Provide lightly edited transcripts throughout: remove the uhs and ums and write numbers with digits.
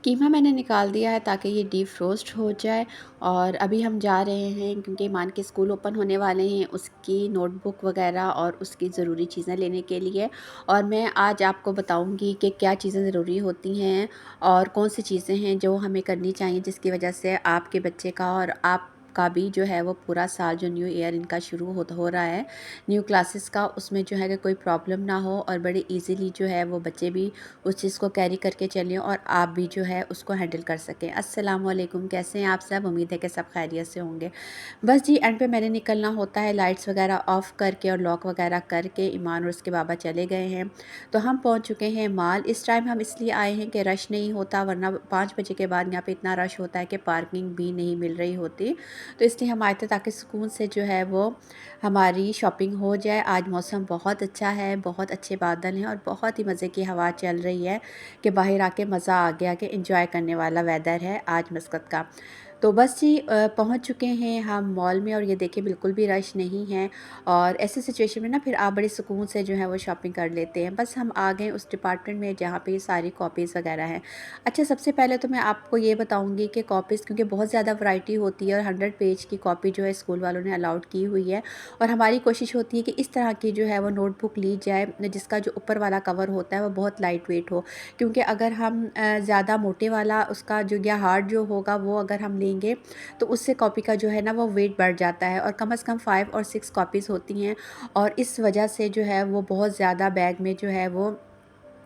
कीमा मैंने निकाल दिया है ताकि ये डीप रोस्ट हो जाए। और अभी हम जा रहे हैं क्योंकि ईमान के स्कूल ओपन होने वाले हैं, उसकी नोटबुक वगैरह और उसकी ज़रूरी चीज़ें लेने के लिए। और मैं आज आपको बताऊंगी कि क्या चीज़ें ज़रूरी होती हैं और कौन सी चीज़ें हैं जो हमें करनी चाहिए, जिसकी वजह से आपके बच्चे का और आप का भी जो है वो पूरा साल जो न्यू ईयर इनका शुरू हो रहा है, न्यू क्लासेस का, उसमें जो है कि कोई प्रॉब्लम ना हो और बड़े इजीली जो है वो बच्चे भी उस चीज़ को कैरी करके चलें और आप भी जो है उसको हैंडल कर सकें। अस्सलाम वालेकुम, कैसे हैं आप सब? उम्मीद है कि सब खैरियत से होंगे। बस जी एंड पे मैंने निकलना होता है, लाइट्स वगैरह ऑफ़ करके और लॉक वगैरह करके ईमान और उसके बाबा चले गए हैं। तो हम पहुंच चुके हैं माल। इस टाइम हम इसलिए आए हैं कि रश नहीं होता, वरना 5 बजे के बाद यहाँ पे इतना रश होता है कि पार्किंग भी नहीं मिल रही होती। तो इसलिए हम आए थे ताकि सुकून से जो है वो हमारी शॉपिंग हो जाए। आज मौसम बहुत अच्छा है, बहुत अच्छे बादल हैं और बहुत ही मज़े की हवा चल रही है कि बाहर आके मज़ा आ गया कि एंजॉय करने वाला वेदर है आज मस्कत का। तो बस जी पहुंच चुके हैं हम मॉल में और ये देखिए बिल्कुल भी रश नहीं है। और ऐसी सिचुएशन में ना फिर आप बड़े सुकून से जो है वो शॉपिंग कर लेते हैं। बस हम आ गए उस डिपार्टमेंट में जहाँ पे सारी कॉपीज़ वगैरह हैं। अच्छा, सबसे पहले तो मैं आपको ये बताऊंगी कि कॉपीज़ क्योंकि बहुत ज़्यादा वैरायटी होती है और 100 पेज की कॉपी जो है स्कूल वालों ने अलाउड की हुई है। और हमारी कोशिश होती है कि इस तरह की जो है वो नोटबुक ली जाए जिसका जो ऊपर वाला कवर होता है वो बहुत लाइट वेट हो। क्योंकि अगर हम ज़्यादा मोटे वाला उसका जो या हार्ड जो होगा वो अगर हम लेंगे तो उससे कॉपी का जो है ना वो वेट बढ़ जाता है और कम से कम 5 और 6 कॉपीज़ होती हैं। और इस वजह से जो है वो बहुत ज़्यादा बैग में जो है वो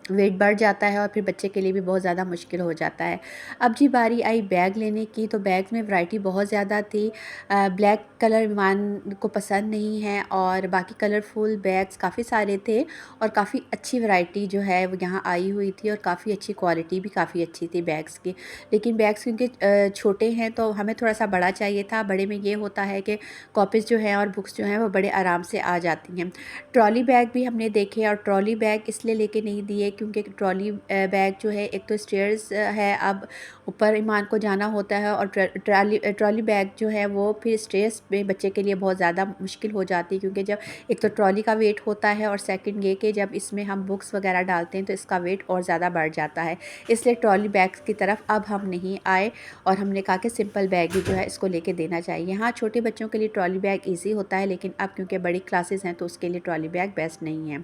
वेट बढ़ जाता है और फिर बच्चे के लिए भी बहुत ज़्यादा मुश्किल हो जाता है। अब जी बारी आई बैग लेने की, तो बैग में वैरायटी बहुत ज़्यादा थी। ब्लैक कलर ईमान को पसंद नहीं है और बाकी कलरफुल बैग्स काफ़ी सारे थे और काफ़ी अच्छी वैरायटी जो है वो यहाँ आई हुई थी और काफ़ी अच्छी क्वालिटी भी काफ़ी अच्छी थी बैग्स की। लेकिन बैग्स क्योंकि छोटे हैं तो हमें थोड़ा-सा बड़ा चाहिए था। बड़े में ये होता है कि कॉपीज़ जो हैं और बुक्स जो हैं वो बड़े आराम से आ जाती हैं। ट्रॉली बैग भी हमने देखे और ट्रॉली बैग इसलिए लेके नहीं दिए क्योंकि ट्रॉली बैग जो है, एक तो स्टेयर्स है, अब ऊपर ईमान को जाना होता है और ट्रॉली बैग जो है वो फिर स्टेयर्स पे बच्चे के लिए बहुत ज़्यादा मुश्किल हो जाती है। क्योंकि जब एक तो ट्रॉली का वेट होता है और सेकंड ये कि जब इसमें हम बुक्स वगैरह डालते हैं तो इसका वेट और ज़्यादा बढ़ जाता है। इसलिए ट्रॉली बैग्स की तरफ अब हम नहीं आए और हमने कहा कि सिंपल बैग ही जो है इसको लेके देना चाहिए। हाँ, छोटे बच्चों के लिए ट्रॉली बैग ईजी होता है, लेकिन अब क्योंकि बड़ी क्लासेस हैं तो उसके लिए ट्रॉली बैग बेस्ट नहीं है।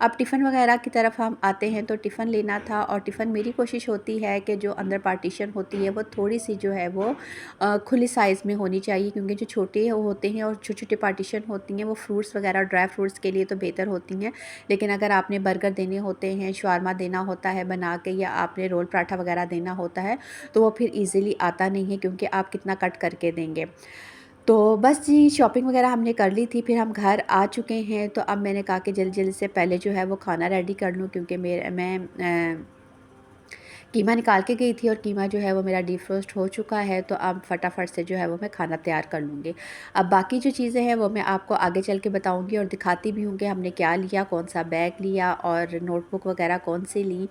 अब टिफ़िन वगैरह की तरफ हम आते हैं, तो टिफ़िन लेना था और टिफ़िन मेरी कोशिश होती है कि जो अंदर पार्टीशन होती है वो थोड़ी-सी जो है वो खुली साइज़ में होनी चाहिए। क्योंकि जो छोटे होते हैं और छोटे-छोटे पार्टीशन होती हैं वो फ्रूट्स वगैरह ड्राई फ्रूट्स के लिए तो बेहतर होती हैं। लेकिन अगर आपने बर्गर देने होते हैं, शवारमा देना होता है बना के, या आपने रोल पराठा वगैरह देना होता है, तो वो फिर ईज़िली आता नहीं है क्योंकि आप कितना कट करके देंगे। तो बस जी शॉपिंग वगैरह हमने कर ली थी, फिर हम घर आ चुके हैं। तो अब मैंने कहा कि जल्दी-जल्दी से पहले जो है वो खाना रेडी कर लूँ क्योंकि मैं कीमा निकाल के गई थी और कीमा जो है वो मेरा डिफ्रोस्ट हो चुका है। तो अब फटाफट से जो है वो मैं खाना तैयार कर लूँगी। अब बाकी जो चीज़ें हैं वो मैं आपको आगे चल के बताऊँगी और दिखाती भी हूँ कि हमने क्या लिया, कौन-सा बैग लिया और नोटबुक वगैरह कौन-सी ली।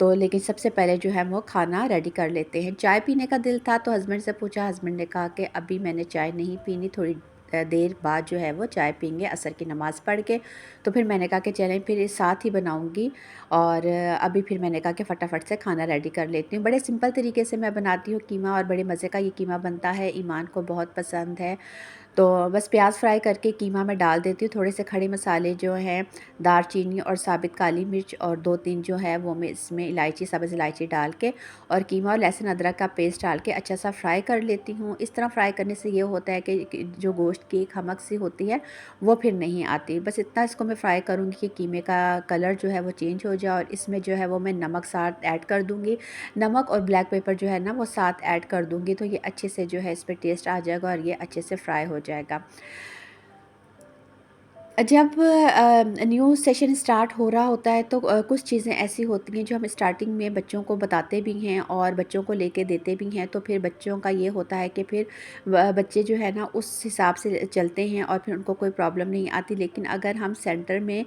तो लेकिन सबसे पहले जो है वो खाना रेडी कर लेते हैं। चाय पीने का दिल था तो हस्बैंड से पूछा, हस्बैंड ने कहा कि अभी मैंने चाय नहीं पीनी, थोड़ी देर बाद जो है वो चाय पीएँगे असर की नमाज़ पढ़ के। तो फिर मैंने कहा कि चलें फिर साथ ही बनाऊँगी। और अभी फिर मैंने कहा कि फटाफट से खाना रेडी कर लेती हूँ। बड़े सिंपल तरीके से मैं बनाती हूँ कीमा और बड़े मज़े का ये कीमा बनता है, ईमान को बहुत पसंद है। तो बस प्याज फ्राई करके कीमा में डाल देती हूँ। थोड़े से खड़े मसाले जो हैं, दालचीनी और साबित काली मिर्च और 2-3 जो है वो मैं इसमें इलायची, सब्ज़ इलायची डाल के और कीमा और लहसुन अदरक का पेस्ट डाल के अच्छा सा फ्राई कर लेती हूँ। इस तरह फ्राई करने से ये होता है कि जो गोश्त की एक खमक सी होती है वो फिर नहीं आती। बस इतना इसको मैं फ्राई करूँगी कि कीमे का कलर जो है वो चेंज हो जाए और इसमें जो है वो मैं नमक साथ ऐड कर दूँगी। नमक और ब्लैक पेपर जो है ना वो साथ ऐड कर दूँगी, तो ये अच्छे से जो है इस पे टेस्ट आ जाएगा और ये अच्छे से फ्राई हो जाएगा। जब न्यू सेशन स्टार्ट हो रहा होता है तो कुछ चीज़ें ऐसी होती हैं जो हम स्टार्टिंग में बच्चों को बताते भी हैं और बच्चों को लेके देते भी हैं। तो फिर बच्चों का ये होता है कि फिर बच्चे जो है ना उस हिसाब से चलते हैं और फिर उनको कोई प्रॉब्लम नहीं आती। लेकिन अगर हम सेंटर में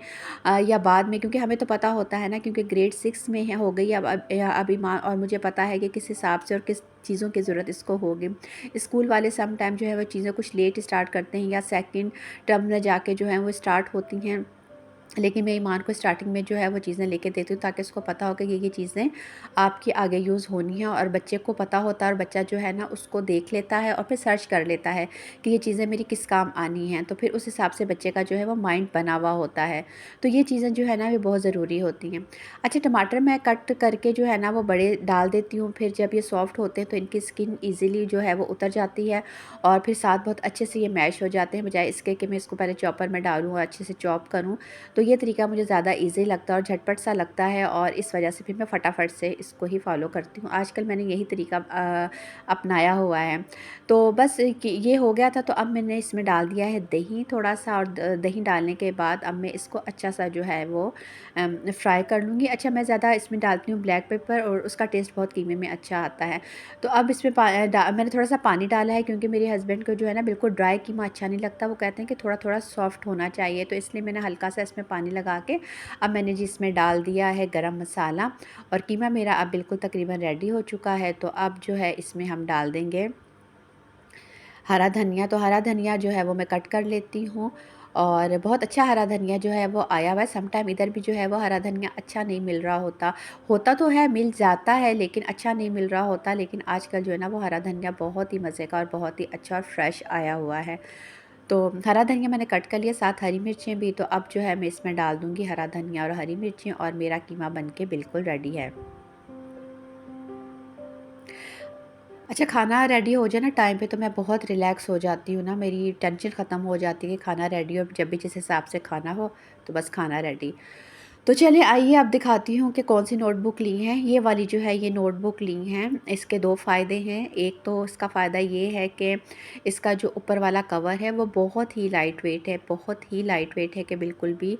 या बाद में, क्योंकि हमें तो पता होता है ना, क्योंकि ग्रेड 6 में है हो गई अब अभी माँ, और मुझे पता है कि किस हिसाब से और किस चीज़ों की ज़रूरत इसको होगी। स्कूल वाले सम टाइम जो है वो चीज़ें कुछ लेट स्टार्ट करते हैं या सेकंड टर्म में जाके जो है वो स्टार्ट होती हैं। लेकिन मैं ईमान को स्टार्टिंग में जो है वो चीज़ें लेके देती हूँ, ताकि उसको पता हो कि ये चीज़ें आपकी आगे यूज़ होनी है, और बच्चे को पता होता है, और बच्चा जो है ना उसको देख लेता है और फिर सर्च कर लेता है कि ये चीज़ें मेरी किस काम आनी हैं। तो फिर उस हिसाब से बच्चे का जो है वो माइंड बना हुआ होता है। तो ये चीज़ें जो है ना ये बहुत ज़रूरी होती हैं। अच्छा, टमाटर मैं कट करके जो है ना वो बड़े डाल देती हूँ, फिर जब ये सॉफ्ट होते हैं तो इनकी स्किन ईज़िली जो है वो उतर जाती है, और फिर साथ बहुत अच्छे से ये मैश हो जाते हैं, बजाय इसके कि मैं इसको पहले चॉपर में डालूँ और अच्छे से चॉप करूँ। तो ये तरीका मुझे ज़्यादा ईज़ी लगता है और झटपट सा लगता है, और इस वजह से फिर मैं फटाफट से इसको ही फ़ॉलो करती हूँ। आजकल मैंने यही तरीका अपनाया हुआ है। तो बस कि ये हो गया था, तो अब मैंने इसमें डाल दिया है दही थोड़ा-सा, और द दही डालने के बाद अब मैं इसको अच्छा-सा जो है वो फ्राई कर लूँगी। अच्छा, मैं ज़्यादा इसमें डालती हूँ ब्लैक पेपर, और उसका टेस्ट बहुत कीमे में अच्छा आता है। तो अब इसमें मैंने थोड़ा-सा पानी डाला है, क्योंकि मेरे हस्बैंड को जो है ना बिल्कुल ड्राई कीमा अच्छा नहीं लगता। वो कहते हैं कि थोड़ा-थोड़ा सॉफ्ट होना चाहिए, तो इसलिए मैंने हल्का-सा इसमें पानी लगा के अब मैंने जी इसमें डाल दिया है गरम मसाला, और कीमा मेरा अब बिल्कुल तकरीबन रेडी हो चुका है। तो अब जो है इसमें हम डाल देंगे हरा धनिया। तो हरा धनिया जो है वो मैं कट कर लेती हूँ, और बहुत अच्छा हरा धनिया जो है वो आया हुआ है। समटाइम इधर भी जो है वो हरा धनिया अच्छा नहीं मिल रहा होता। होता तो है, मिल जाता है, लेकिन अच्छा नहीं मिल रहा होता। लेकिन आजकल जो है ना वो हरा धनिया बहुत ही मज़े का और बहुत ही अच्छा और फ्रेश आया हुआ है। तो हरा धनिया मैंने कट कर लिया, साथ हरी मिर्चें भी। तो अब जो है मैं इसमें डाल दूँगी हरा धनिया और हरी मिर्चें, और मेरा कीमा बन के बिल्कुल रेडी है। अच्छा, खाना रेडी हो जाए ना टाइम पे, तो मैं बहुत रिलैक्स हो जाती हूँ ना, मेरी टेंशन ख़त्म हो जाती है कि खाना रेडी हो, जब भी जिस हिसाब से खाना हो, तो बस खाना रेडी। तो चलिए आइए अब दिखाती हूँ कि कौन-सी नोटबुक ली हैं। ये वाली जो है ये नोटबुक ली हैं। इसके 2 फ़ायदे हैं। एक तो इसका फ़ायदा ये है कि इसका जो ऊपर वाला कवर है वो बहुत ही लाइट वेट है, बहुत ही लाइट वेट है कि बिल्कुल भी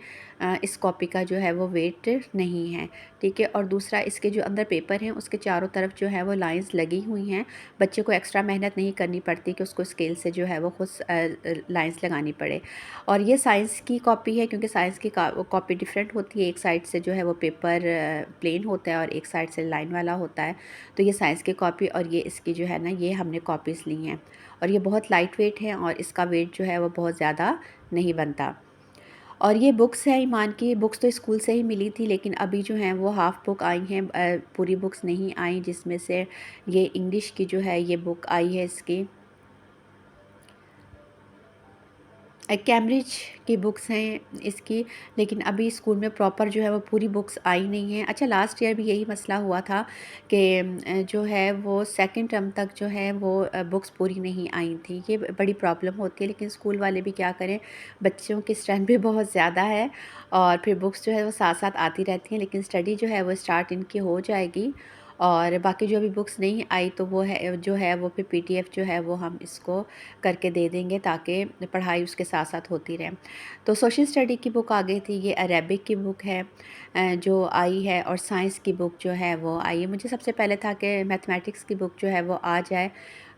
इस कॉपी का जो है वो वेट नहीं है, ठीक है। और दूसरा, इसके जो अंदर पेपर हैं उसके चारों तरफ जो है वो लाइन्स लगी हुई हैं। बच्चे को एक्स्ट्रा मेहनत नहीं करनी पड़ती कि उसको स्केल से जो है वो खुद लाइन्स लगानी पड़े। और ये साइंस की कॉपी है, क्योंकि साइंस की कॉपी डिफरेंट होती है। एक साइड से जो है वो पेपर प्लेन होता है, और एक साइड से लाइन वाला होता है। तो ये साइंस की कॉपी, और ये इसकी जो है ना ये हमने कॉपीज़ ली हैं, और ये बहुत लाइट वेट है, और इसका वेट जो है वो बहुत ज़्यादा नहीं बनता। और ये बुक्स हैं ईमान की। बुक्स तो स्कूल से ही मिली थी, लेकिन अभी जो हैं वो हाफ़ बुक आई हैं, पूरी बुक्स नहीं आई, जिसमें से ये इंग्लिश की जो है ये बुक आई है इसकी। कैम्ब्रिज की बुक्स हैं इसकी, लेकिन अभी स्कूल में प्रॉपर जो है वो पूरी बुक्स आई नहीं हैं। अच्छा, लास्ट ईयर भी यही मसला हुआ था कि जो है वो सेकंड टर्म तक जो है वो बुक्स पूरी नहीं आई थी। ये बड़ी प्रॉब्लम होती है, लेकिन स्कूल वाले भी क्या करें, बच्चों की स्ट्रेंथ भी बहुत ज़्यादा है, और फिर बुक्स जो है वो साथ-साथ आती रहती हैं। लेकिन स्टडी जो है वो स्टार्ट इनकी हो जाएगी, और बाकी जो अभी बुक्स नहीं आई तो वो है जो है वो फिर पीडीएफ जो है वो हम इसको करके दे देंगे, ताकि पढ़ाई उसके साथ-साथ होती रहे। तो सोशल स्टडी की बुक आ गई थी, ये अरेबिक की बुक है जो आई है, और साइंस की बुक जो है वो आई है। मुझे सबसे पहले था कि मैथमेटिक्स की बुक जो है वो आ जाए,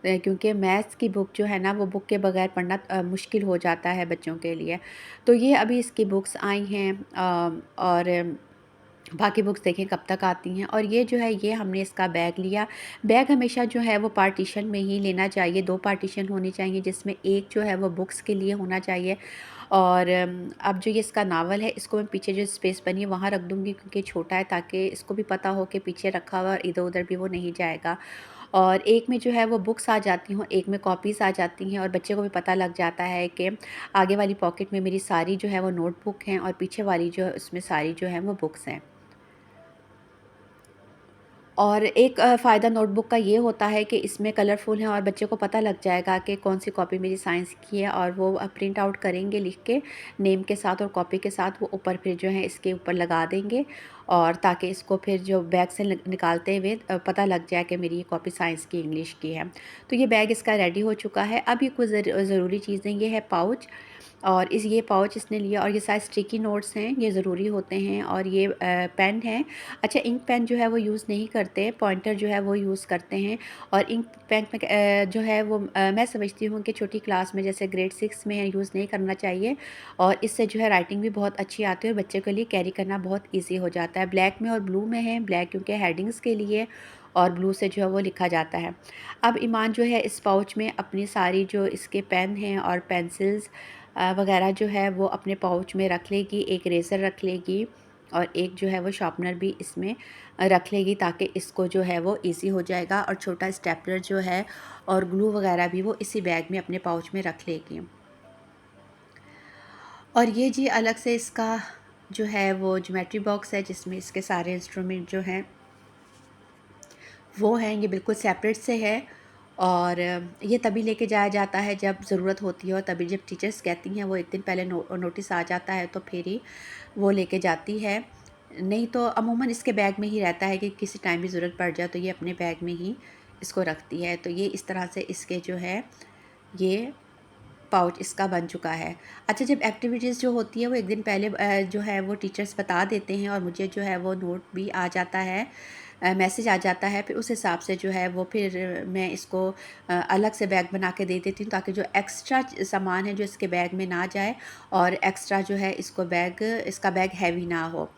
क्योंकि मैथ्स की बुक जो है ना वो बुक के बगैर पढ़ना मुश्किल हो जाता है बच्चों के लिए। तो ये अभी इसकी बुक्स आई हैं, और बाकी बुक्स देखें कब तक आती हैं। और ये जो है ये हमने इसका बैग लिया। बैग हमेशा जो है वो पार्टीशन में ही लेना चाहिए, 2 पार्टीशन होनी चाहिए, जिसमें एक जो है वो बुक्स के लिए होना चाहिए, और अब जो ये इसका नावल है इसको मैं पीछे जो स्पेस बनी है वहाँ रख दूँगी, क्योंकि छोटा है, ताकि इसको भी पता हो कि पीछे रखा हुआ है और इधर-उधर भी वो नहीं जाएगा। और एक में जो है वो बुक्स आ जाती हैं, एक में कॉपीज़ आ जाती हैं, और बच्चे को भी पता लग जाता है कि आगे वाली पॉकेट में मेरी सारी जो है वो नोटबुक हैं, और पीछे वाली जो है उसमें सारी जो है वो बुक्स हैं। और एक फ़ायदा नोटबुक का ये होता है कि इसमें कलरफुल है, और बच्चे को पता लग जाएगा कि कौन-सी कॉपी मेरी साइंस की है, और वो प्रिंट आउट करेंगे लिख के नेम के साथ और कॉपी के साथ, वो ऊपर फिर जो है इसके ऊपर लगा देंगे, और ताकि इसको फिर जो बैग से निकालते हुए पता लग जाए कि मेरी ये कॉपी साइंस की इंग्लिश की है। तो ये बैग इसका रेडी हो चुका है। अब ये कुछ ज़रूरी चीज़ें, ये है पाउच, और इस ये पाउच इसने लिया, और ये सारे स्टिकी नोट्स हैं, ये ज़रूरी होते हैं, और ये पेन है। अच्छा, इंक पेन जो है वो यूज़ नहीं करते, पॉइंटर जो है वो यूज़ करते हैं। और इंक पेन में जो है वो मैं समझती हूँ कि छोटी क्लास में जैसे ग्रेड 6 में यूज़ नहीं करना चाहिए, और इससे जो है राइटिंग भी बहुत अच्छी आती है, और बच्चे के लिए कैरी करना बहुत ईजी हो जाता है। ब्लैक में और ब्लू में है, ब्लैक क्योंकि हेडिंग्स के लिए, और ब्लू से जो है वो लिखा जाता है। अब ईमान जो है इस पाउच में अपनी सारी जो इसके पेन हैं और पेंसिल्स वगैरह जो है वो अपने पाउच में रख लेगी, एक इरेज़र रख लेगी और एक जो है वो शार्पनर भी इसमें रख लेगी, ताकि इसको जो है वो ईज़ी हो जाएगा। और छोटा स्टेपलर जो है और ग्लू वगैरह भी वो इसी बैग में अपने पाउच में रख लेगी। और ये जी अलग से इसका जो है वो ज्योमेट्री बॉक्स है, जिसमें इसके सारे इंस्ट्रूमेंट जो हैं वो हैं, ये बिल्कुल सेपरेट से है। और ये तभी लेके जाया जाता है जब ज़रूरत होती है, और तभी जब टीचर्स कहती हैं, वो एक दिन पहले नोटिस आ जाता है तो फिर ही वो लेके जाती है। नहीं तो अमूमन इसके बैग में ही रहता है कि किसी टाइम भी ज़रूरत पड़ जाए तो ये अपने बैग में ही इसको रखती है। तो ये इस तरह से इसके जो है ये पाउच इसका बन चुका है। अच्छा, जब एक्टिविटीज़ जो होती है वो एक दिन पहले जो है वो टीचर्स बता देते हैं, और मुझे जो है वो नोट भी आ जाता है, मैसेज आ जाता है। फिर उस हिसाब से जो है वो फिर मैं इसको अलग से बैग बना के दे देती हूँ, ताकि जो एक्स्ट्रा सामान है जो इसके बैग में ना जाए, और एक्स्ट्रा जो है इसका बैग हैवी ना हो।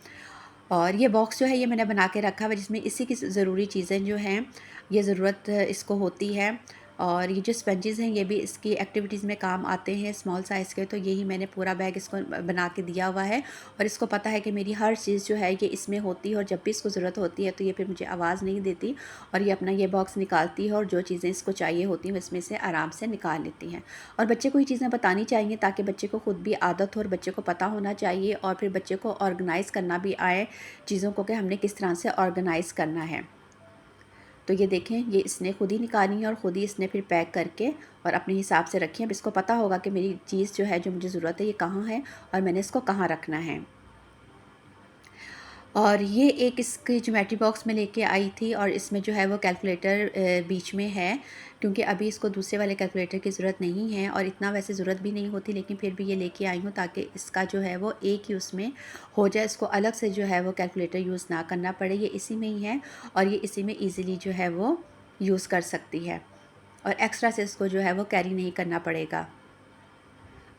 और ये बॉक्स जो है ये मैंने बना के रखा हुआ है, जिसमें इसी की ज़रूरी चीज़ें जो हैं ये ज़रूरत इसको होती है। और ये जो स्पंजेज़ हैं ये भी इसकी एक्टिविटीज़ में काम आते हैं, स्मॉल साइज़ के। तो यही मैंने पूरा बैग इसको बना के दिया हुआ है, और इसको पता है कि मेरी हर चीज़ जो है ये इसमें होती है, और जब भी इसको ज़रूरत होती है तो ये फिर मुझे आवाज़ नहीं देती, और ये अपना ये बॉक्स निकालती है, और जो चीज़ें इसको चाहिए होती हैं इसमें से आराम से निकाल लेती हैं। और बच्चे को ये चीज़ें बतानी चाहिए, ताकि बच्चे को खुद भी आदत हो, और बच्चे को पता होना चाहिए, और फिर बच्चे को ऑर्गेनाइज़ करना भी आए चीज़ों को, कि हमने किस तरह से ऑर्गेनाइज़ करना है। तो ये देखें, ये इसने खुद ही निकाली है, और ख़ुद ही इसने फिर पैक करके और अपने हिसाब से रखी है। अब इसको पता होगा कि मेरी चीज़ जो है, जो मुझे ज़रूरत है, ये कहाँ है और मैंने इसको कहाँ रखना है। और ये एक इसकी ज्योमेट्री बॉक्स में लेके आई थी, और इसमें जो है वो कैलकुलेटर बीच में है, क्योंकि अभी इसको दूसरे वाले कैलकुलेटर की ज़रूरत नहीं है, और इतना वैसे ज़रूरत भी नहीं होती, लेकिन फिर भी ये लेके आई हूँ ताकि इसका जो है वो एक ही उसमें हो जाए, इसको अलग से जो है वो कैलकुलेटर यूज़ ना करना पड़े। ये इसी में ही है, और ये इसी में ईज़िली जो है वो यूज़ कर सकती है, और एक्स्ट्रा से इसको जो है वो कैरी नहीं करना पड़ेगा।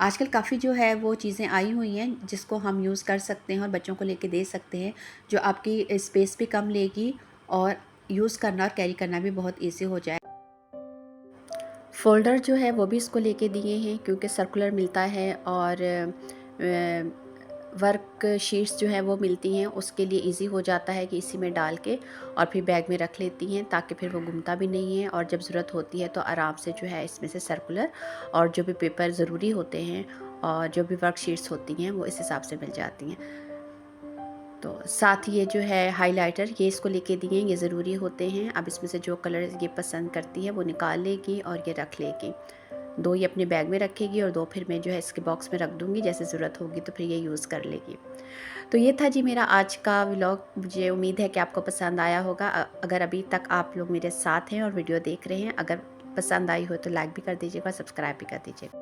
आजकल काफ़ी जो है वो चीज़ें आई हुई हैं जिसको हम यूज़ कर सकते हैं और बच्चों को लेके दे सकते हैं, जो आपकी स्पेस भी कम लेगी, और यूज़ करना और कैरी करना भी बहुत ईज़ी हो जाए। फ़ोल्डर जो है वो भी इसको लेके दिए हैं, क्योंकि सर्कुलर मिलता है, और वर्क शीट्स जो हैं वो मिलती हैं, उसके लिए इजी हो जाता है कि इसी में डाल के और फिर बैग में रख लेती हैं, ताकि फिर वो गुमता भी नहीं है, और जब ज़रूरत होती है तो आराम से जो है इसमें से सर्कुलर और जो भी पेपर ज़रूरी होते हैं और जो भी वर्क शीट्स होती हैं वो इस हिसाब से मिल जाती हैं। तो साथ ही ये जो है हाइलाइटर, ये इसको लेके दिए हैं, ये ज़रूरी होते हैं। अब इसमें से जो कलर ये पसंद करती है वो निकाल लेगी और ये रख लेगी। 2 ये अपने बैग में रखेगी, और 2 फिर मैं जो है इसके बॉक्स में रख दूँगी, जैसे ज़रूरत होगी तो फिर ये यूज़ कर लेगी। तो ये था जी मेरा आज का व्लॉग। मुझे उम्मीद है कि आपको पसंद आया होगा। अगर अभी तक आप लोग मेरे साथ हैं और वीडियो देख रहे हैं, अगर पसंद आई हो तो लाइक भी कर दीजिएगा, सब्सक्राइब भी कर दीजिएगा।